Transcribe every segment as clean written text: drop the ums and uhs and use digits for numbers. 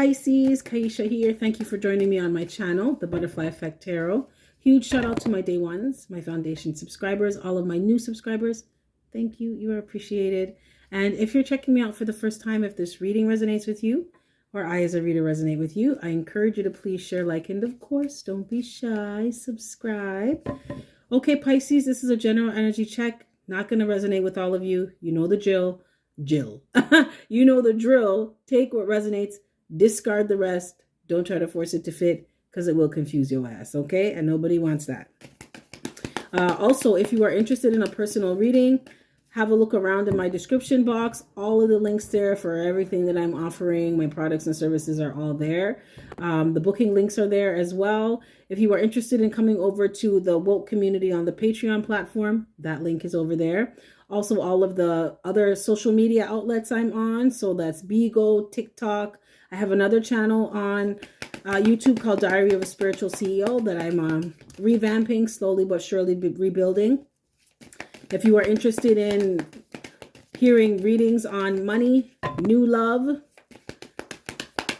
Pisces, Ki-esha here. Thank you for joining me on my channel, The Butterfly Effect Tarot. Huge shout out to my day ones, my foundation subscribers, all of my new subscribers. Thank you. You are appreciated. And if you're checking me out for the first time, if this reading resonates with you, or I as a reader resonate with you, I encourage you to please share, like, and of course, don't be shy, subscribe. Okay, Pisces, this is a general energy check. Not going to resonate with all of you. You know the drill. You know the drill. Take what resonates, discard the rest. Don't try to force it to fit because it will confuse your ass, okay? And nobody wants that. Also, if you are interested in a personal reading, have a look around in my description box. All of the links there for everything that I'm offering. My products and services are all there. The booking links are there as well. If you are interested in coming over to the Woke community on the Patreon platform, that link is over there. Also, all of the other social media outlets I'm on. So that's Bigo, TikTok. I have another channel on YouTube called Diary of a Spiritual CEO that I'm revamping, slowly but surely rebuilding. If you are interested in hearing readings on money, new love,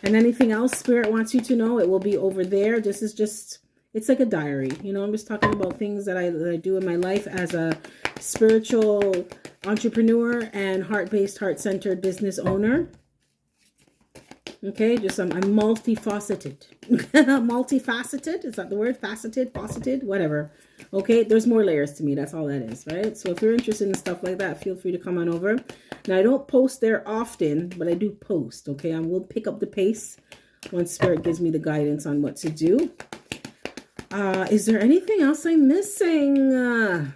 and anything else Spirit wants you to know, it will be over there. This is just, it's like a diary. You know, I'm just talking about things that I do in my life as a spiritual entrepreneur and heart-based, heart-centered business owner. Okay, just I'm multifaceted. Multifaceted, is that the word? Faceted, whatever. Okay, there's more layers to me. That's all that is, right? So if you're interested in stuff like that, feel free to come on over. Now, I don't post there often, but I do post, okay? I will pick up the pace once Spirit gives me the guidance on what to do. Is there anything else I'm missing?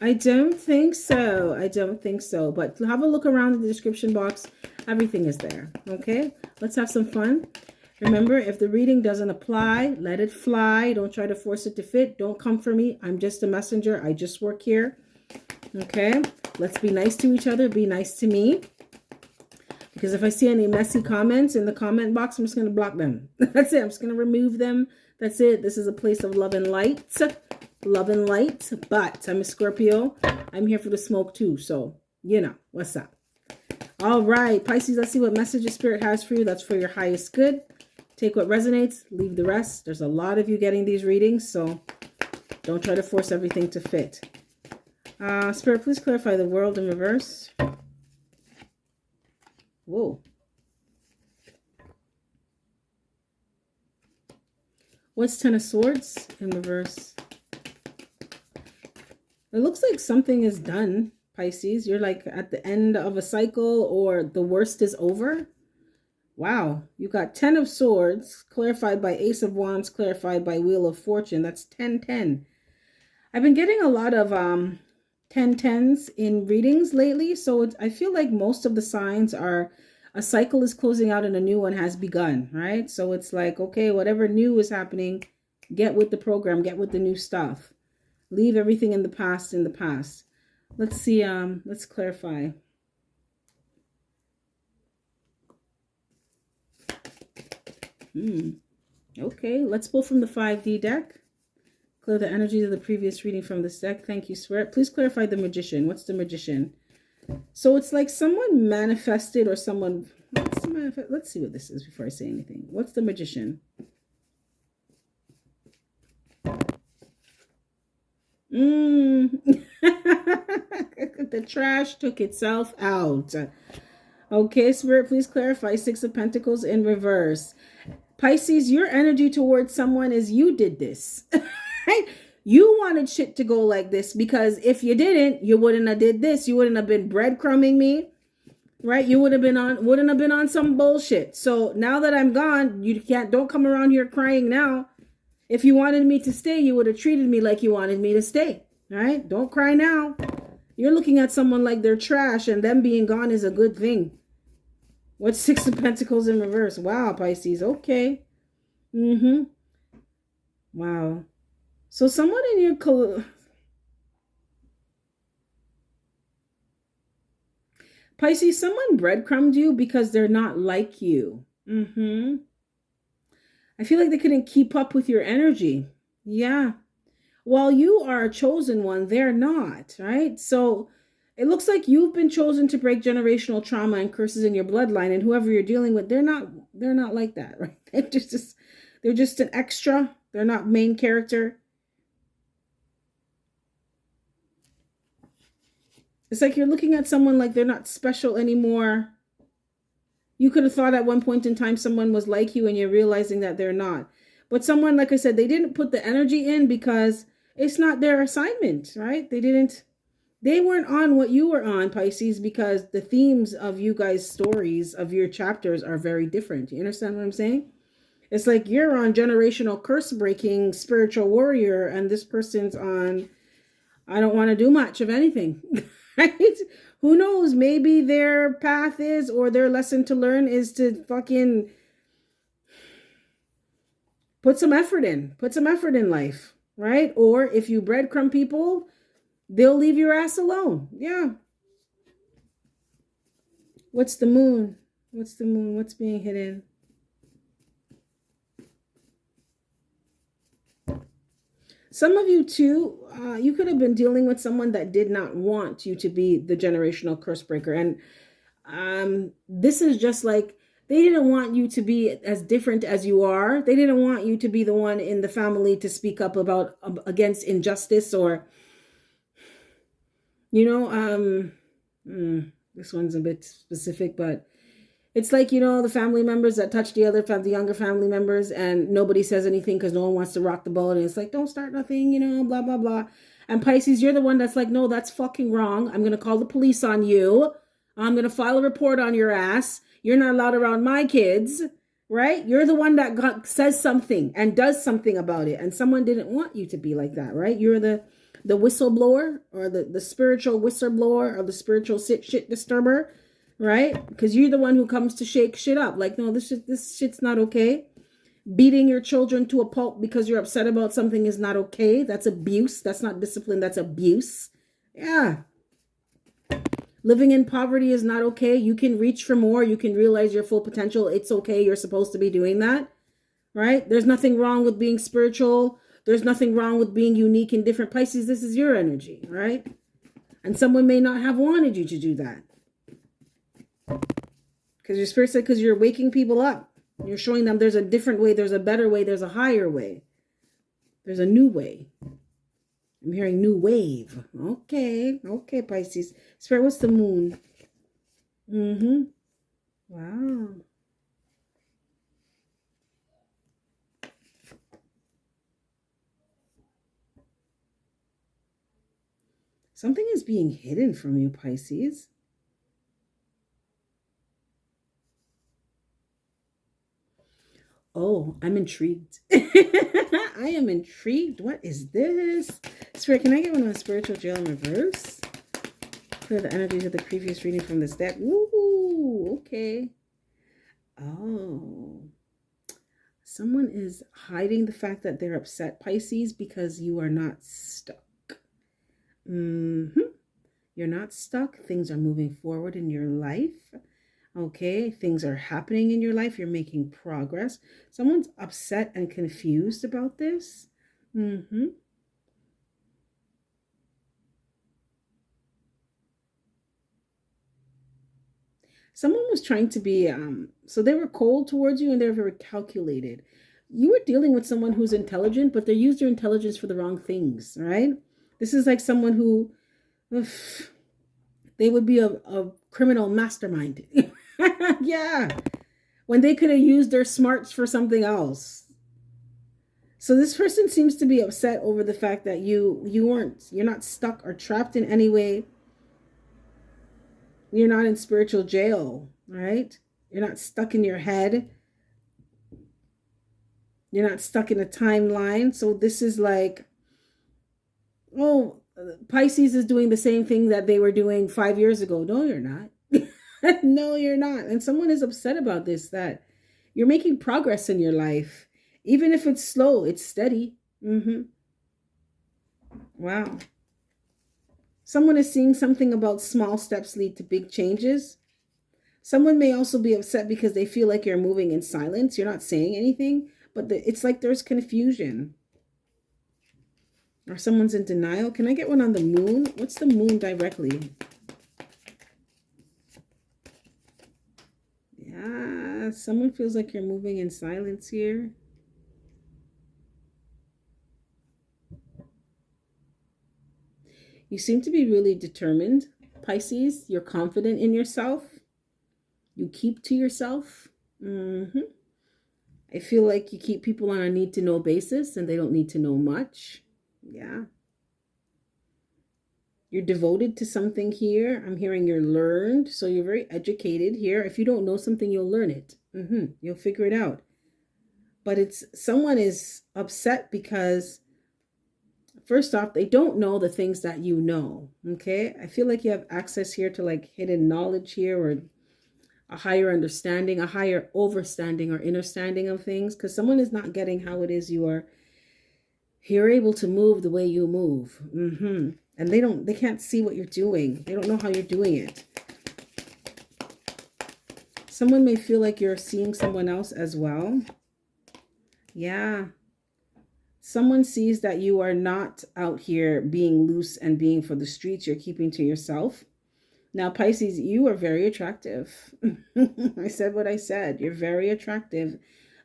I don't think so. I don't think so. But have a look around in the description box. Everything is there. Okay? Let's have some fun. Remember, if the reading doesn't apply, let it fly. Don't try to force it to fit. Don't come for me. I'm just a messenger. I just work here. Okay? Let's be nice to each other. Be nice to me. Because if I see any messy comments in the comment box, I'm just going to block them. That's it. I'm just going to remove them. That's it. This is a place of love and light. Love and light. But I'm a Scorpio. I'm here for the smoke too. So, you know, what's up? All right, Pisces, let's see what messages Spirit has for you. That's for your highest good. Take what resonates, leave the rest. There's a lot of you getting these readings, so don't try to force everything to fit. Spirit, please clarify the world in reverse. Whoa. What's Ten of Swords in reverse? It looks like something is done, Pisces. You're like at the end of a cycle, or the worst is over. Wow. You got 10 of Swords, clarified by Ace of Wands, clarified by Wheel of Fortune. That's 10-10. I've been getting a lot of 10-10s in readings lately. So I feel like most of the signs are a cycle is closing out and a new one has begun, right? So it's like, okay, whatever new is happening, get with the program, get with the new stuff. Leave everything in the past in the past. Let's see, let's clarify. Okay, let's pull from the 5D deck. Clear the energies of the previous reading from this deck. Thank you, Spirit. Please clarify the Magician. What's the Magician? So it's like someone manifested or someone... Let's see what this is before I say anything. What's the Magician? The trash took itself out. Okay, Spirit, please clarify. Six of Pentacles in reverse. Pisces, your energy towards someone is you did this. Right? You wanted shit to go like this because if you didn't, you wouldn't have did this. You wouldn't have been breadcrumbing me. Right? You wouldn't have been on some bullshit. So now that I'm gone, don't come around here crying now. If you wanted me to stay, you would have treated me like you wanted me to stay. Right? Don't cry now. You're looking at someone like they're trash, and them being gone is a good thing. What's Six of Pentacles in reverse? Wow, Pisces. Okay. Wow. So someone in your... Pisces, someone breadcrumbed you because they're not like you. I feel like they couldn't keep up with your energy. Yeah. While you are a chosen one, they're not, right? So It looks like you've been chosen to break generational trauma and curses in your bloodline, and whoever you're dealing with, they're not like that, right? They're just an extra. They're not main character. It's like you're looking at someone like they're not special anymore. You could have thought at one point in time someone was like you and you're realizing that they're not. But someone, like I said, they didn't put the energy in because it's not their assignment, right? They weren't on what you were on, Pisces, because the themes of you guys' stories, of your chapters, are very different. You understand what I'm saying? It's like you're on generational curse breaking spiritual warrior, and this person's on, I don't want to do much of anything. Right? Who knows? Maybe their path is, or their lesson to learn is to fucking put some effort in. Put some effort in life, right? Or if you breadcrumb people, they'll leave your ass alone. Yeah. What's the moon? What's the moon? What's being hidden? Some of you too, you could have been dealing with someone that did not want you to be the generational curse breaker. And this is just like, they didn't want you to be as different as you are. They didn't want you to be the one in the family to speak up about against injustice, or, you know, this one's a bit specific, but it's like, you know, the family members that touch the younger family members, and nobody says anything because no one wants to rock the boat. And it's like, don't start nothing, you know, blah, blah, blah. And Pisces, you're the one that's like, no, that's fucking wrong. I'm going to call the police on you. I'm going to file a report on your ass. You're not allowed around my kids, right? You're the one that says something and does something about it. And someone didn't want you to be like that, right? You're the whistleblower, or the spiritual whistleblower, or the spiritual shit disturber, right? Because you're the one who comes to shake shit up. Like, no, this shit's not okay. Beating your children to a pulp because you're upset about something is not okay. That's abuse. That's not discipline. That's abuse. Yeah. Living in poverty is not okay. You can reach for more. You can realize your full potential. It's okay. You're supposed to be doing that, right? There's nothing wrong with being spiritual. There's nothing wrong with being unique and different. Pisces, this is your energy, right? And someone may not have wanted you to do that. Because your spirit said, because you're waking people up. You're showing them there's a different way, there's a better way, there's a higher way. There's a new way. I'm hearing new wave. Okay, Pisces. Spirit, what's the moon? Wow. Something is being hidden from you, Pisces. Oh, I'm intrigued. I am intrigued. What is this? Spirit, can I get one on spiritual jail in reverse? Clear the energies of the previous reading from this deck. Ooh, okay. Oh. Someone is hiding the fact that they're upset, Pisces, because you are not stuck. You're not stuck. Things are moving forward in your life. Okay, things are happening in your life. You're making progress. Someone's upset and confused about this. Someone was trying to be, so they were cold towards you and they're very calculated. You were dealing with someone who's intelligent, but they used their intelligence for the wrong things, right? This is like someone who, they would be a criminal mastermind. Yeah. When they could have used their smarts for something else. So this person seems to be upset over the fact that you're not stuck or trapped in any way. You're not in spiritual jail, right? You're not stuck in your head. You're not stuck in a timeline. So this is like, oh, Pisces is doing the same thing that they were doing 5 years ago. No, you're not. No, you're not. And someone is upset about this, that you're making progress in your life. Even if it's slow, it's steady. Wow. Someone is seeing something about small steps lead to big changes. Someone may also be upset because they feel like you're moving in silence. You're not saying anything, but it's like there's confusion. Or someone's in denial. Can I get one on the moon? What's the moon directly? Yeah, someone feels like you're moving in silence here. You seem to be really determined, Pisces. You're confident in yourself. You keep to yourself. I feel like you keep people on a need to know basis and they don't need to know much. Yeah. You're devoted to something here. I'm hearing you're learned. So you're very educated here. If you don't know something, you'll learn it. You'll figure it out. But it's someone is upset because first off, they don't know the things that you know. Okay. I feel like you have access here to like hidden knowledge here, or a higher understanding, a higher overstanding or understanding of things, because someone is not getting how it is you're able to move the way you move. And they can't see what you're doing. They don't know how you're doing it. Someone may feel like you're seeing someone else as well. Yeah. Someone sees that you are not out here being loose and being for the streets. You're keeping to yourself. Now, Pisces, you are very attractive. I said what I said. You're very attractive.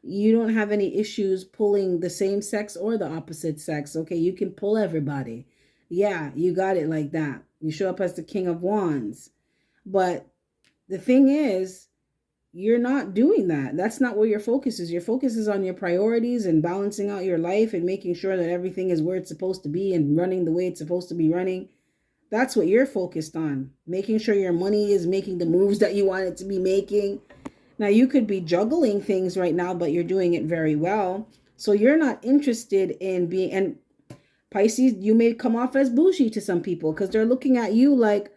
You don't have any issues pulling the same sex or the opposite sex. Okay, you can pull everybody. Yeah, you got it like that. You show up as the King of Wands. But the thing is, you're not doing that. That's not where your focus is. Your focus is on your priorities and balancing out your life and making sure that everything is where it's supposed to be and running the way it's supposed to be running. That's what you're focused on. Making sure your money is making the moves that you want it to be making. Now, you could be juggling things right now, but you're doing it very well. So you're not interested in being, and Pisces, you may come off as bougie to some people because they're looking at you like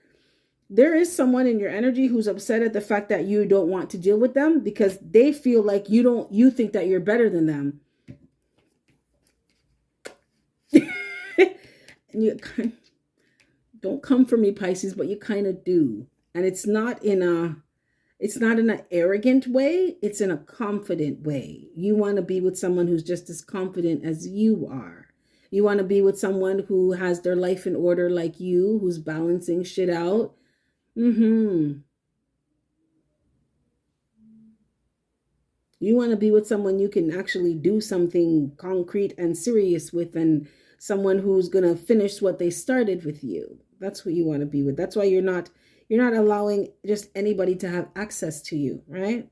there is someone in your energy who's upset at the fact that you don't want to deal with them because they feel like you think that you're better than them. And you kind don't come for me, Pisces, but you kind of do. And it's not in an arrogant way. It's in a confident way. You want to be with someone who's just as confident as you are. You want to be with someone who has their life in order like you, who's balancing shit out. You want to be with someone you can actually do something concrete and serious with, and someone who's going to finish what they started with you. That's what you want to be with. That's why you're not allowing just anybody to have access to you, right?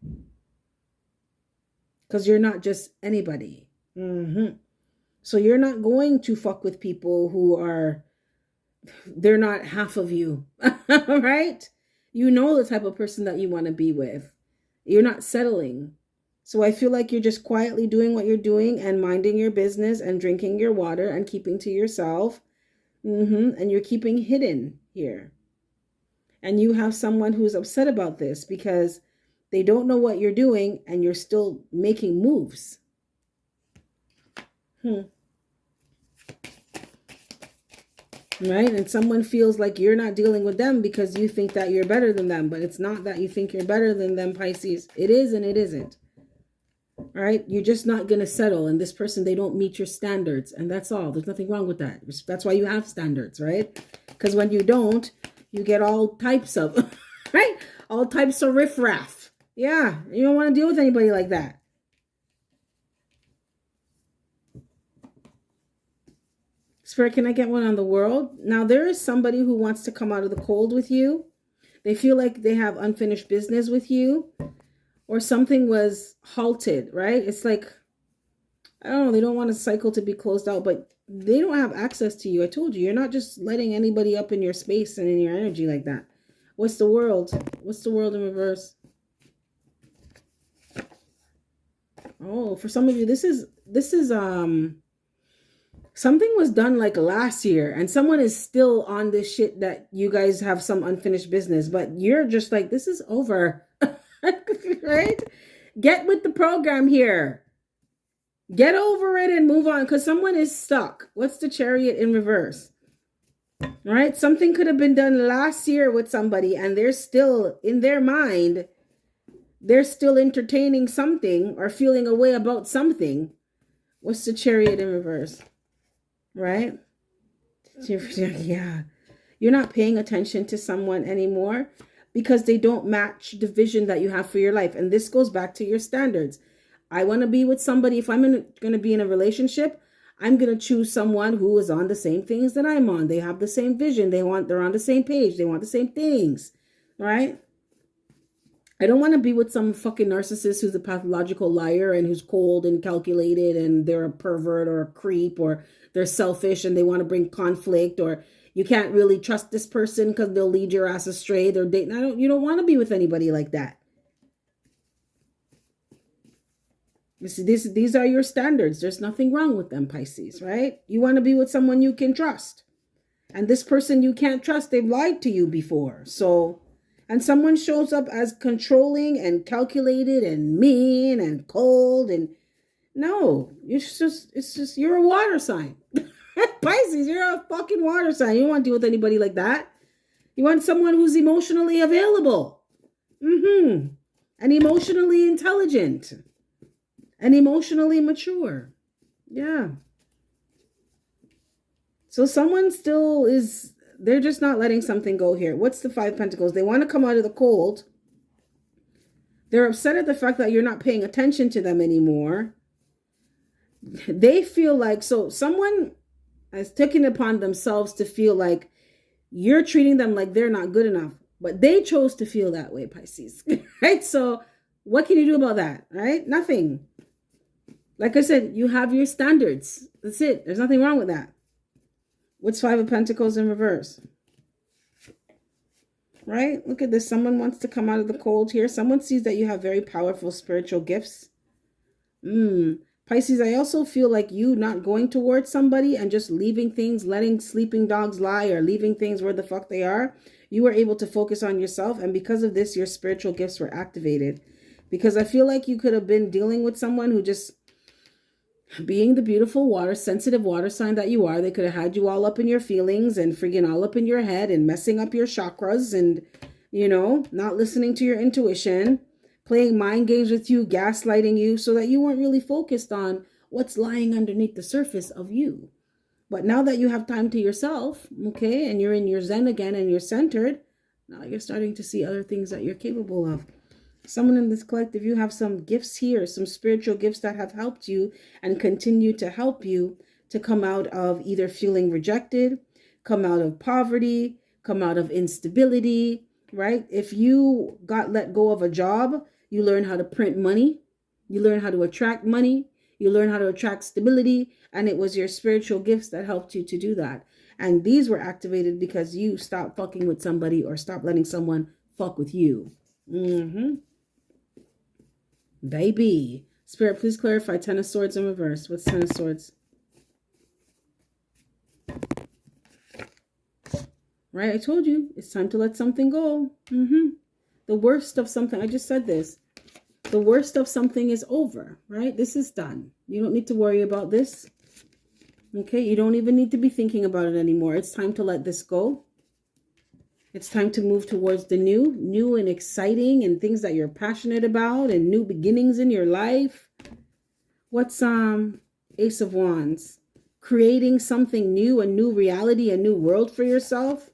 Because you're not just anybody. So you're not going to fuck with people they're not half of you, right? You know the type of person that you want to be with. You're not settling. So I feel like you're just quietly doing what you're doing and minding your business and drinking your water and keeping to yourself. And you're keeping hidden here. And you have someone who's upset about this because they don't know what you're doing and you're still making moves. Right? And someone feels like you're not dealing with them because you think that you're better than them. But it's not that you think you're better than them, Pisces. It is and it isn't. All right? You're just not going to settle. And this person, they don't meet your standards. And that's all. There's nothing wrong with that. That's why you have standards, right? Because when you don't, you get all types of, right? All types of riffraff. Yeah. You don't want to deal with anybody like that. Spirit, can I get one on the world? Now, there is somebody who wants to come out of the cold with you. They feel like they have unfinished business with you, or something was halted, right? It's like, I don't know, they don't want a cycle to be closed out, but they don't have access to you. I told you, you're not just letting anybody up in your space and in your energy like that. What's the world? What's the world in reverse? Oh, for some of you, this is something was done like last year and someone is still on this shit that you guys have some unfinished business, but you're just like, this is over. Right? Get with the program here. Get over it and move on, because someone is stuck. What's the Chariot in reverse? All right? Something could have been done last year with somebody and they're still, in their mind, they're still entertaining something or feeling a way about something. What's the Chariot in reverse? Right? Yeah. You're not paying attention to someone anymore because they don't match the vision that you have for your life. And this goes back to your standards. I want to be with somebody. If I'm going to be in a relationship, I'm going to choose someone who is on the same things that I'm on. They have the same vision. They're on the same page. They want the same things, right? I don't want to be with some fucking narcissist who's a pathological liar and who's cold and calculated and they're a pervert or a creep or they're selfish and they want to bring conflict, or you can't really trust this person because they'll lead your ass astray. They're dating. You don't want to be with anybody like that. You see, these are your standards. There's nothing wrong with them, Pisces, right? You want to be with someone you can trust. And this person you can't trust, they've lied to you before. So, and someone shows up as controlling and calculated and mean and cold, and no, it's just you're a water sign. Pisces, you're a fucking water sign. You don't want to deal with anybody like that. You want someone who's emotionally available. And emotionally intelligent. And emotionally mature. Yeah. So someone still is, they're just not letting something go here. What's the 5 of Pentacles? They want to come out of the cold. They're upset at the fact that you're not paying attention to them anymore. They feel like, so someone has taken it upon themselves to feel like you're treating them like they're not good enough. But they chose to feel that way, Pisces. Right? So what can you do about that? Right? Nothing. Like I said, you have your standards. That's it. There's nothing wrong with that. What's 5 of Pentacles in reverse? Right? Look at this. Someone wants to come out of the cold here. Someone sees that you have very powerful spiritual gifts. Pisces, I also feel like you not going towards somebody and just leaving things, letting sleeping dogs lie or leaving things where the fuck they are. You were able to focus on yourself. And because of this, your spiritual gifts were activated. Because I feel like you could have been dealing with someone who just, being the beautiful sensitive water sign that you are, they could have had you all up in your feelings and freaking all up in your head and messing up your chakras and, not listening to your intuition, playing mind games with you, gaslighting you so that you weren't really focused on what's lying underneath the surface of you. But now that you have time to yourself, okay, and you're in your zen again and you're centered, now you're starting to see other things that you're capable of. Someone in this collective, you have some gifts here, some spiritual gifts that have helped you and continue to help you to come out of either feeling rejected, come out of poverty, come out of instability, right? If you got let go of a job, you learn how to print money, you learn how to attract money, you learn how to attract stability, and it was your spiritual gifts that helped you to do that. And these were activated because you stopped fucking with somebody or stopped letting someone fuck with you. Baby. Spirit, please clarify 10 of Swords in reverse. What's 10 of Swords? Right? I told you. It's time to let something go. The worst of something. I just said this. The worst of something is over. Right? This is done. You don't need to worry about this. Okay? You don't even need to be thinking about it anymore. It's time to let this go. It's time to move towards the new and exciting and things that you're passionate about and new beginnings in your life. What's Ace of Wands? Creating something new, a new reality, a new world for yourself.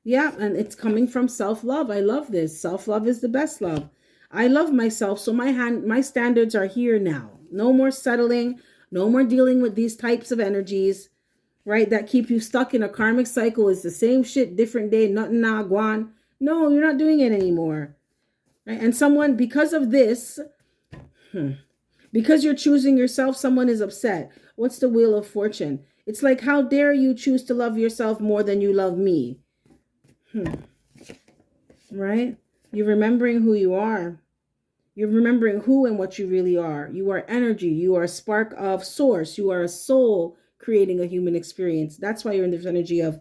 Yeah, and it's coming from self-love. I love this. Self-love is the best love. I love myself, so my standards are here now. No more settling, no more dealing with these types of energies. Right, that keep you stuck in a karmic cycle. Is the same shit, different day, nothing na guan. No, you're not doing it anymore. Right? And someone, because of this, because you're choosing yourself, someone is upset. What's the Wheel of Fortune? It's like, how dare you choose to love yourself more than you love me? Right? You're remembering who you are. You're remembering who and what you really are. You are energy. You are a spark of source. You are a soul creating a human experience. That's why you're in this energy of,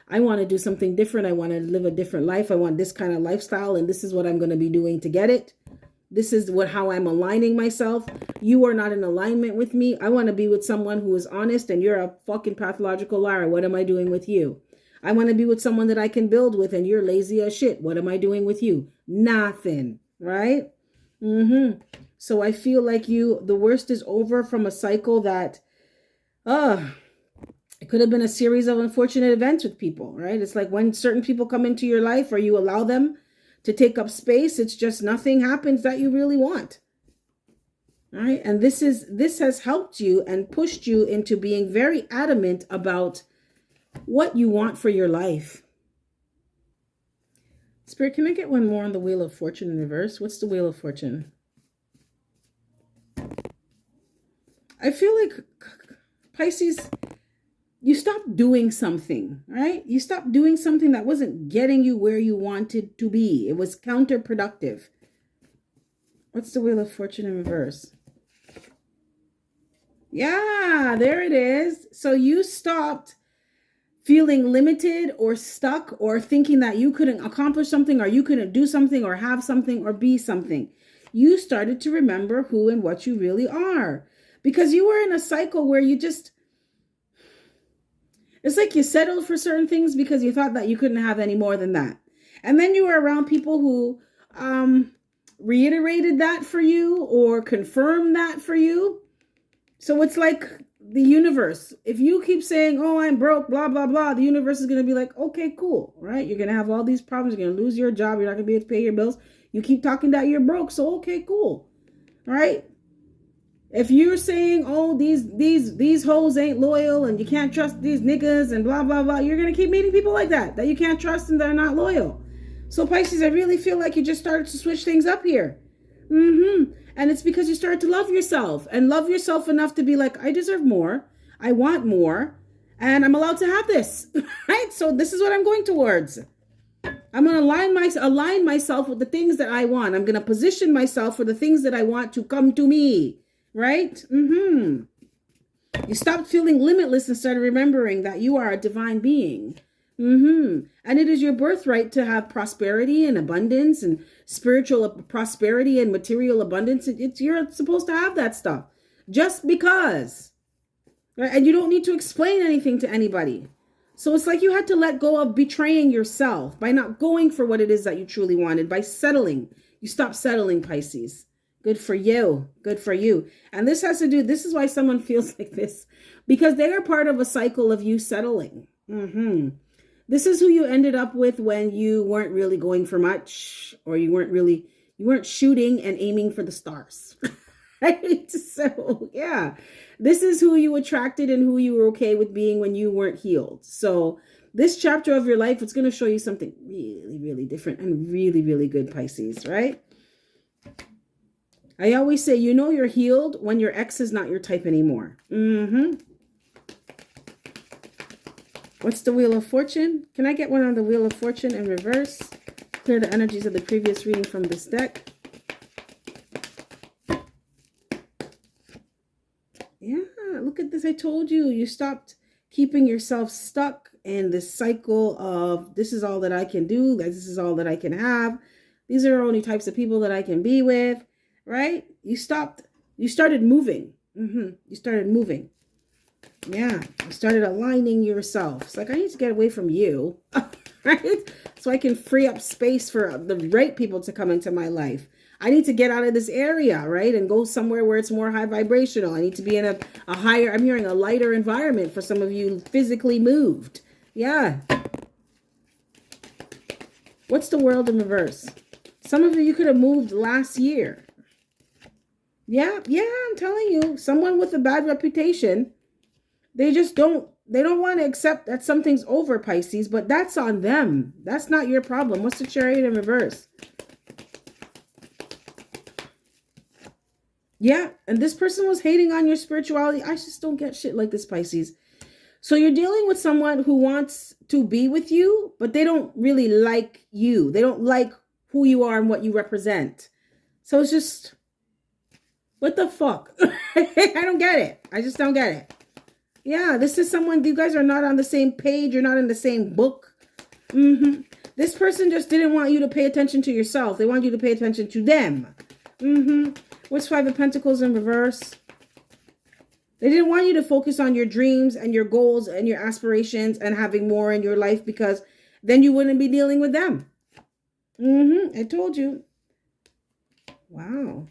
I want to do something different. I want to live a different life. I want this kind of lifestyle, and this is what I'm going to be doing to get it. This is how I'm aligning myself. You are not in alignment with me. I want to be with someone who is honest, and you're a fucking pathological liar. What am I doing with you? I want to be with someone that I can build with, and you're lazy as shit. What am I doing with you? Nothing, right? So I feel like the worst is over from a cycle that, it could have been a series of unfortunate events with people, right? It's like when certain people come into your life or you allow them to take up space. It's just nothing happens that you really want. All right. And this has helped you and pushed you into being very adamant about what you want for your life. Spirit, can I get one more on the Wheel of Fortune in reverse? What's the Wheel of Fortune? I feel like, Pisces, you stopped doing something, right? You stopped doing something that wasn't getting you where you wanted to be. It was counterproductive. What's the Wheel of Fortune in reverse? Yeah, there it is. So you stopped feeling limited or stuck or thinking that you couldn't accomplish something or you couldn't do something or have something or be something. You started to remember who and what you really are, because you were in a cycle where you just, it's like you settled for certain things because you thought that you couldn't have any more than that. And then you were around people who reiterated that for you or confirmed that for you. So it's like the universe. If you keep saying, oh, I'm broke, blah, blah, blah, the universe is going to be like, okay, cool, right? You're going to have all these problems. You're going to lose your job. You're not going to be able to pay your bills. You keep talking that you're broke. So, okay, cool. Right? If you're saying, oh, these hoes ain't loyal and you can't trust these niggas and blah, blah, blah, you're going to keep meeting people like that you can't trust and they're not loyal. So Pisces, I really feel like you just started to switch things up here. And it's because you started to love yourself and love yourself enough to be like, I deserve more. I want more. And I'm allowed to have this. Right? So this is what I'm going towards. I'm going to align myself with the things that I want. I'm going to position myself for the things that I want to come to me. Right? You stopped feeling limitless and started remembering that you are a divine being. And it is your birthright to have prosperity and abundance and spiritual prosperity and material abundance. You're supposed to have that stuff just because. Right? And you don't need to explain anything to anybody. So it's like you had to let go of betraying yourself by not going for what it is that you truly wanted, by settling. You stopped settling, Pisces. Good for you. Good for you. And this is why someone feels like this, because they are part of a cycle of you settling. This is who you ended up with when you weren't really going for much, or you weren't shooting and aiming for the stars. Right? So yeah, this is who you attracted and who you were okay with being when you weren't healed. So this chapter of your life, it's going to show you something really, really different and really, really good, Pisces, right? I always say, you know you're healed when your ex is not your type anymore. What's the Wheel of Fortune? Can I get one on the Wheel of Fortune in reverse? Clear the energies of the previous reading from this deck. Yeah, look at this. I told you. You stopped keeping yourself stuck in this cycle of this is all that I can do. This is all that I can have. These are only types of people that I can be with. Right? You started moving. You started moving. Yeah. You started aligning yourself. It's like, I need to get away from you. Right? So I can free up space for the right people to come into my life. I need to get out of this area, right? And go somewhere where it's more high vibrational. I need to be in a higher, I'm hearing a lighter environment for some of you physically moved. Yeah. What's the World in reverse? Some of you could have moved last year. Yeah, I'm telling you, someone with a bad reputation, they don't want to accept that something's over, Pisces, but that's on them. That's not your problem. What's the Chariot in reverse? Yeah, and this person was hating on your spirituality. I just don't get shit like this, Pisces. So you're dealing with someone who wants to be with you, but they don't really like you. They don't like who you are and what you represent. So it's just, what the fuck? I don't get it. I just don't get it. Yeah, this is someone, you guys are not on the same page. You're not in the same book. This person just didn't want you to pay attention to yourself. They want you to pay attention to them. What's Five of Pentacles in reverse? They didn't want you to focus on your dreams and your goals and your aspirations and having more in your life, because then you wouldn't be dealing with them. I told you. Wow.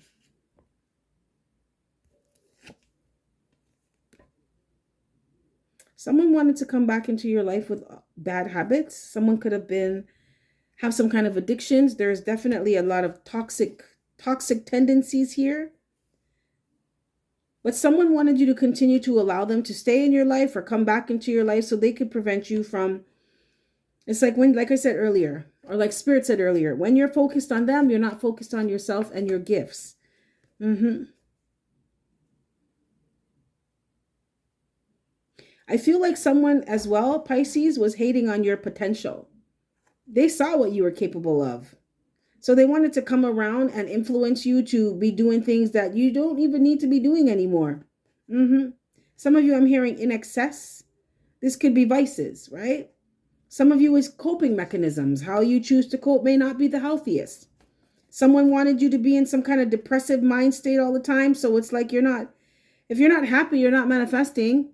Someone wanted to come back into your life with bad habits. Someone could have been have some kind of addictions. There's definitely a lot of toxic tendencies here. But someone wanted you to continue to allow them to stay in your life or come back into your life so they could prevent you from, it's like when, like I said earlier, or like Spirit said earlier, when you're focused on them, you're not focused on yourself and your gifts. I feel like someone as well, Pisces, was hating on your potential. They saw what you were capable of. So they wanted to come around and influence you to be doing things that you don't even need to be doing anymore. Some of you, I'm hearing in excess. This could be vices, right? Some of you is coping mechanisms. How you choose to cope may not be the healthiest. Someone wanted you to be in some kind of depressive mind state all the time. So it's like you're not, if you're not happy, you're not manifesting.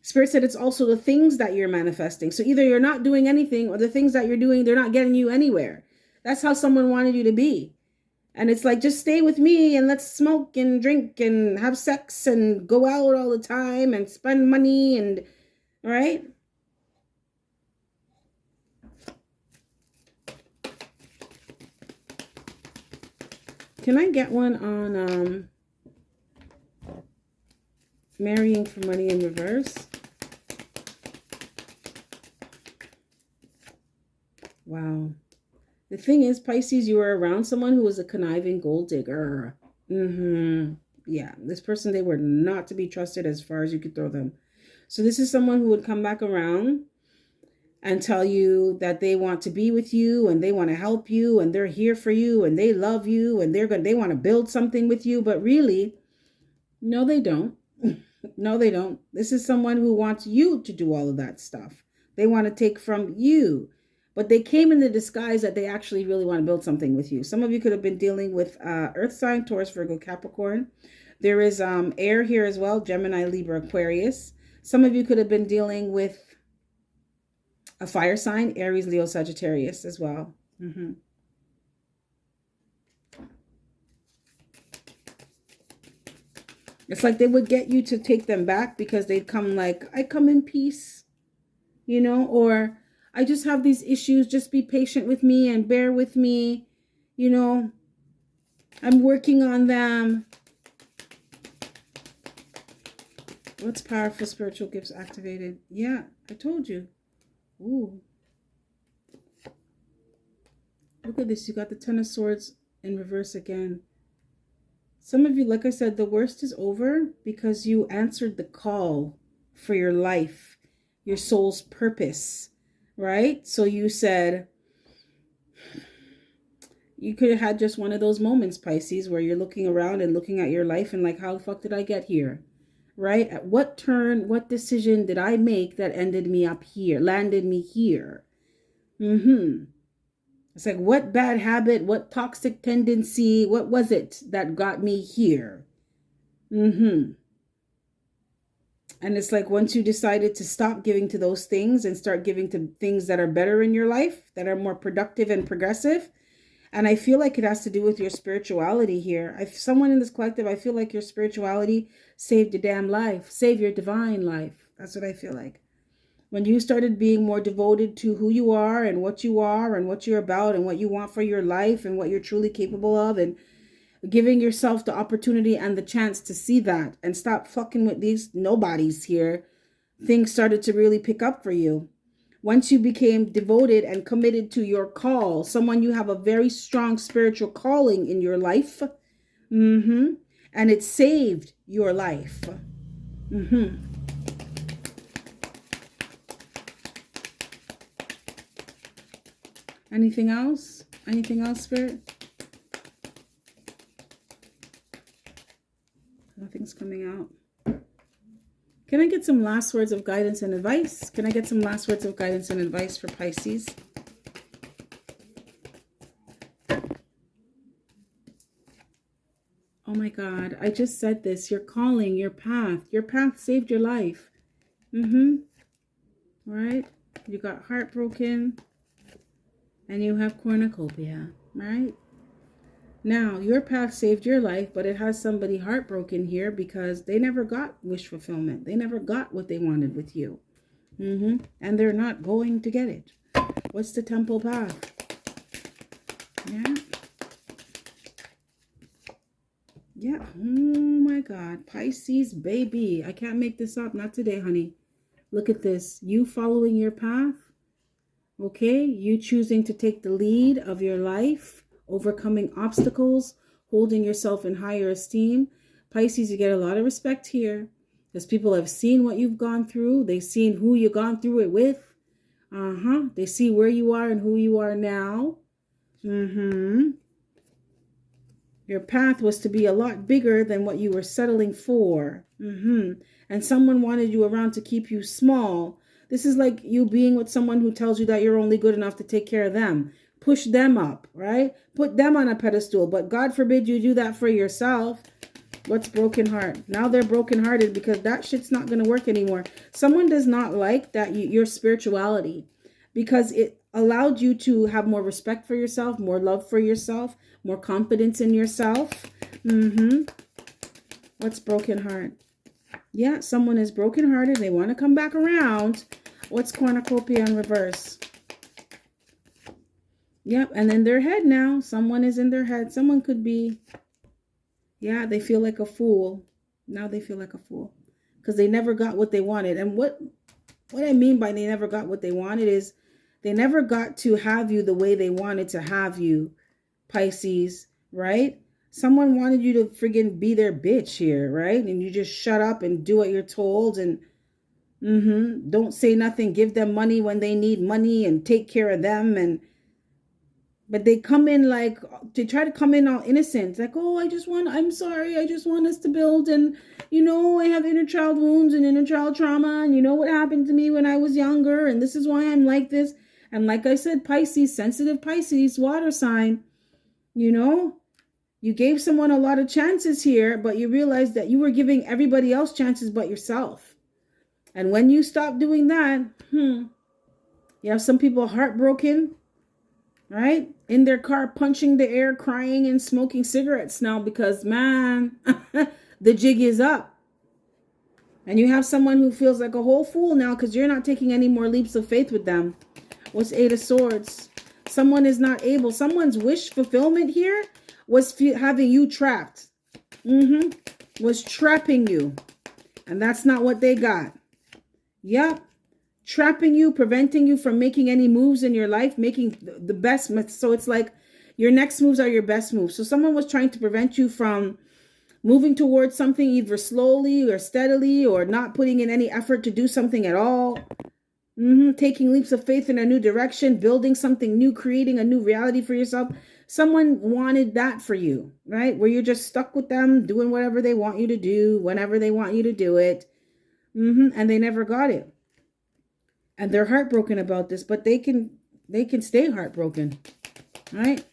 Spirit said it's also the things that you're manifesting. So either you're not doing anything or the things that you're doing, they're not getting you anywhere. That's how someone wanted you to be. And it's like, just stay with me and let's smoke and drink and have sex and go out all the time and spend money and, right? Can I get one on marrying for money in reverse? Wow. The thing is, Pisces, you were around someone who was a conniving gold digger. Yeah, this person, they were not to be trusted as far as you could throw them. So this is someone who would come back around and tell you that they want to be with you and they want to help you and they're here for you and they love you and they want to build something with you. But really, no, they don't. No, they don't. This is someone who wants you to do all of that stuff. They want to take from you. But they came in the disguise that they actually really want to build something with you. Some of you could have been dealing with Earth sign, Taurus, Virgo, Capricorn. There is air here as well, Gemini, Libra, Aquarius. Some of you could have been dealing with a fire sign, Aries, Leo, Sagittarius as well. It's like they would get you to take them back because they'd come like, I come in peace, you know, or I just have these issues. Just be patient with me and bear with me. You know, I'm working on them. What's powerful spiritual gifts activated? Yeah, I told you. Ooh. Look at this. You got the Ten of Swords in reverse again. Some of you, like I said, the worst is over because you answered the call for your life, your soul's purpose. Right? So you said, you could have had just one of those moments, Pisces, where you're looking around and looking at your life and like, how the fuck did I get here? Right? At what turn, what decision did I make that ended me up here, landed me here? It's like, what bad habit, what toxic tendency, what was it that got me here? And it's like once you decided to stop giving to those things and start giving to things that are better in your life, that are more productive and progressive. And I feel like it has to do with your spirituality here. If someone in this collective, I feel like your spirituality saved your damn life, saved your divine life. That's what I feel like. When you started being more devoted to who you are and what you're about and what you want for your life and what you're truly capable of, and giving yourself the opportunity and the chance to see that and stop fucking with these nobodies here, things started to really pick up for you. Once you became devoted and committed to your call, someone, you have a very strong spiritual calling in your life. And it saved your life. Anything else? Anything else, Spirit? Nothing's coming out. Can I get some last words of guidance and advice? Can I get some last words of guidance and advice for Pisces? Oh my God, I just said this. Your calling, your path saved your life. Right? You got heartbroken and you have cornucopia, right? Now, your path saved your life, but it has somebody heartbroken here because they never got wish fulfillment. They never got what they wanted with you. And they're not going to get it. What's the temple path? Yeah. Yeah. Oh my God. Pisces, baby. I can't make this up. Not today, honey. Look at this. You following your path. Okay. You choosing to take the lead of your life. Overcoming obstacles. Holding yourself in higher esteem. Pisces, you get a lot of respect here. Because people have seen what you've gone through. They've seen who you've gone through it with. They see where you are and who you are now. Your path was to be a lot bigger than what you were settling for. And someone wanted you around to keep you small. This is like you being with someone who tells you that you're only good enough to take care of them. Push them up, right? Put them on a pedestal. But God forbid you do that for yourself. What's broken heart? Now they're brokenhearted because that shit's not going to work anymore. Someone does not like that your spirituality because it allowed you to have more respect for yourself, more love for yourself, more confidence in yourself. What's broken heart? Yeah, someone is brokenhearted. They want to come back around. What's cornucopia in reverse? Yep, and in their head now. Someone is in their head. Someone could be, yeah, they feel like a fool. Now they feel like a fool because they never got what they wanted. And what I mean by they never got what they wanted is they never got to have you the way they wanted to have you, Pisces, right? Someone wanted you to friggin' be their bitch here, right? And you just shut up and do what you're told and don't say nothing. Give them money when they need money and take care of them. But they come in like, they try to come in all innocent. Like, oh, I'm sorry. I just want us to build. And, I have inner child wounds and inner child trauma. And you know what happened to me when I was younger. And this is why I'm like this. And like I said, Pisces, sensitive Pisces, water sign, you gave someone a lot of chances here, but you realized that you were giving everybody else chances but yourself. And when you stop doing that, you have some people heartbroken, right? In their car, punching the air, crying and smoking cigarettes now because, man, the jig is up. And you have someone who feels like a whole fool now because you're not taking any more leaps of faith with them. What's Eight of Swords? Someone is not able. Someone's wish fulfillment here was having you trapped. Was trapping you. And that's not what they got. Yep. Trapping you, preventing you from making any moves in your life, making the best. So it's like your next moves are your best moves. So someone was trying to prevent you from moving towards something either slowly or steadily or not putting in any effort to do something at all. Taking leaps of faith in a new direction, building something new, creating a new reality for yourself. Someone wanted that for you, right? Where you're just stuck with them, doing whatever they want you to do, whenever they want you to do it. And they never got it. And they're heartbroken about this, but they can stay heartbroken, right?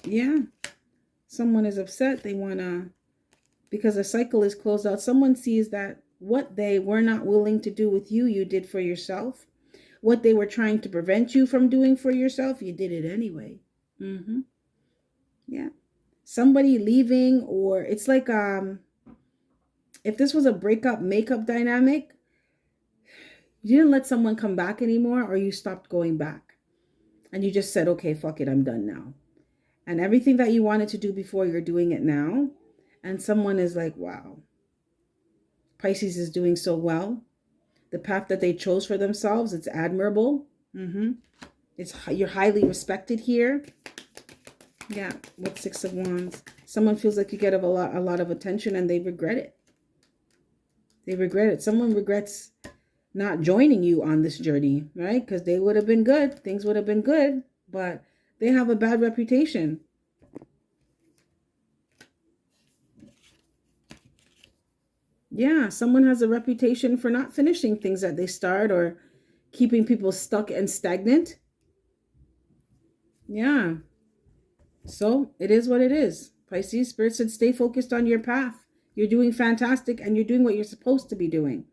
Yeah. Someone is upset. They want to, because a cycle is closed out. Someone sees that what they were not willing to do with you, you did for yourself. What they were trying to prevent you from doing for yourself, you did it anyway. Yeah. Somebody leaving, or it's like, if this was a breakup, makeup dynamic, you didn't let someone come back anymore, or you stopped going back. And you just said, okay, fuck it, I'm done now. And everything that you wanted to do before, you're doing it now. And someone is like, wow, Pisces is doing so well. The path that they chose for themselves, it's admirable. You're highly respected here. Yeah, with Six of Wands. Someone feels like you get a lot of attention and they regret it. They regret it. Someone regrets not joining you on this journey, right? Because they would have been good. Things would have been good, but they have a bad reputation. Yeah, someone has a reputation for not finishing things that they start or keeping people stuck and stagnant. Yeah. So it is what it is. Pisces, Spirit said stay focused on your path. You're doing fantastic and you're doing what you're supposed to be doing.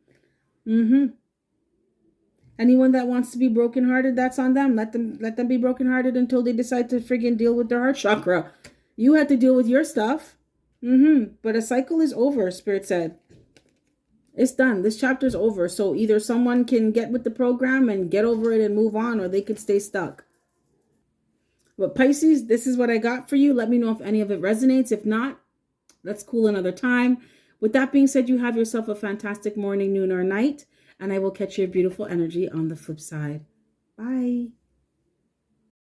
Anyone that wants to be brokenhearted, that's on them. Let them be brokenhearted until they decide to friggin' deal with their heart chakra. You had to deal with your stuff. But a cycle is over, Spirit said. It's done. This chapter's over. So either someone can get with the program and get over it and move on, or they could stay stuck. But Pisces, this is what I got for you. Let me know if any of it resonates. If not, let's cool another time. With that being said, you have yourself a fantastic morning, noon, or night. And I will catch your beautiful energy on the flip side. Bye.